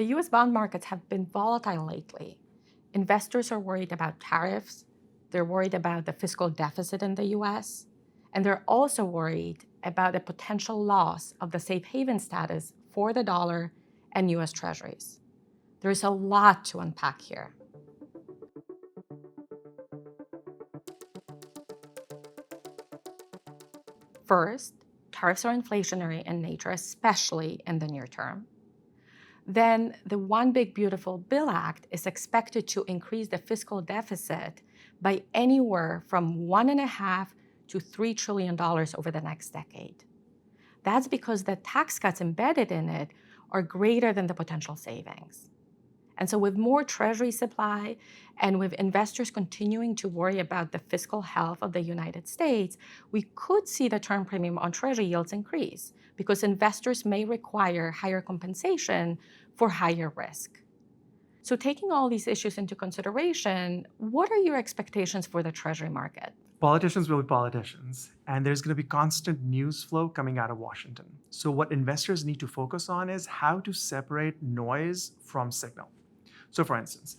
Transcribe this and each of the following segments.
The US bond markets have been volatile lately. Investors are worried about tariffs, they're worried about the fiscal deficit in the US, and they're also worried about a potential loss of the safe haven status for the dollar and US Treasuries. There's a lot to unpack here. First, tariffs are inflationary in nature, especially in the near term. Then the One Big Beautiful Bill Act is expected to increase the fiscal deficit by anywhere from $1.5 to $3 trillion over the next decade. That's because the tax cuts embedded in it are greater than the potential savings. And so, with more Treasury supply and with investors continuing to worry about the fiscal health of the United States, we could see the term premium on Treasury yields increase because investors may require higher compensation for higher risk. So, taking all these issues into consideration, what are your expectations for the Treasury market? Politicians will be politicians, and there's going to be constant news flow coming out of Washington. So, what investors need to focus on is how to separate noise from signal. So, for instance,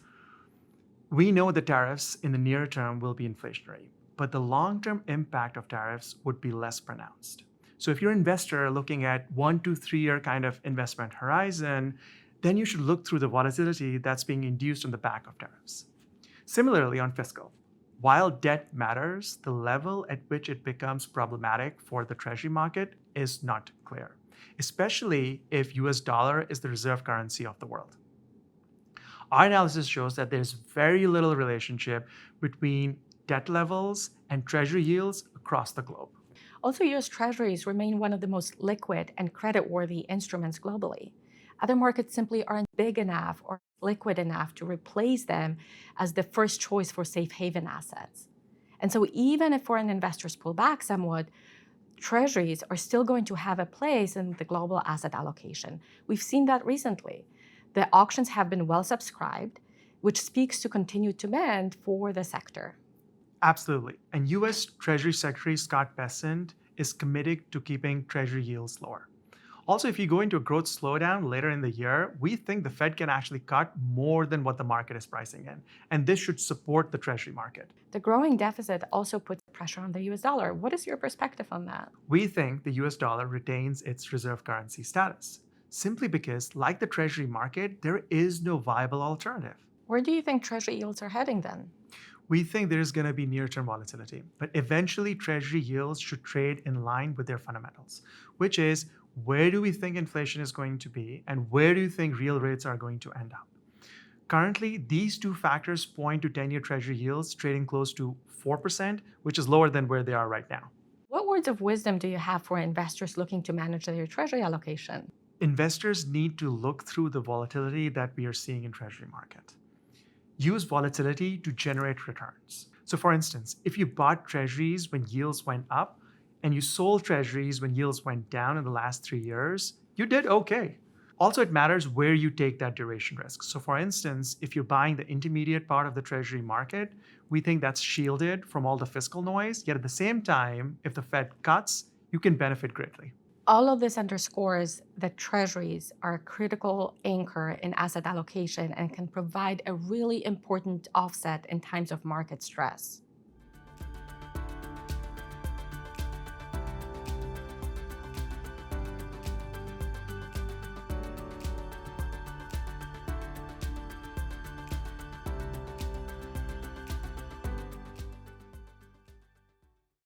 we know the tariffs in the near term will be inflationary, but the long term impact of tariffs would be less pronounced. So, if you're an investor looking at 1 to 3 year kind of investment horizon, then you should look through the volatility that's being induced on the back of tariffs. Similarly, on fiscal, while debt matters, the level at which it becomes problematic for the treasury market is not clear, especially if US dollar is the reserve currency of the world. Our analysis shows that there's very little relationship between debt levels and treasury yields across the globe. Also, US Treasuries remain one of the most liquid and credit-worthy instruments globally. Other markets simply aren't big enough or liquid enough to replace them as the first choice for safe haven assets. And so, even if foreign investors pull back somewhat, Treasuries are still going to have a place in the global asset allocation. We've seen that recently. The auctions have been well subscribed, which speaks to continued demand for the sector. Absolutely. And US Treasury Secretary Scott Bessent is committed to keeping treasury yields lower. Also, if you go into a growth slowdown later in the year, we think the Fed can actually cut more than what the market is pricing in. And this should support the treasury market. The growing deficit also puts pressure on the US dollar. What is your perspective on that? We think the US dollar retains its reserve currency status, simply because, like the treasury market, there is no viable alternative. Where do you think Treasury yields are heading then? We think there's going to be near-term volatility, but eventually treasury yields should trade in line with their fundamentals, which is where do we think inflation is going to be and where do you think real rates are going to end up? Currently, these two factors point to 10-year treasury yields trading close to 4%, which is lower than where they are right now. What words of wisdom do you have for investors looking to manage their Treasury allocation? Investors need to look through the volatility that we are seeing in treasury market. Use volatility to generate returns. So for instance, if you bought treasuries when yields went up and you sold treasuries when yields went down in the last 3 years, you did okay. Also, it matters where you take that duration risk. So for instance, if you're buying the intermediate part of the treasury market, we think that's shielded from all the fiscal noise, yet at the same time, if the Fed cuts, you can benefit greatly. All of this underscores that treasuries are a critical anchor in asset allocation and can provide a really important offset in times of market stress.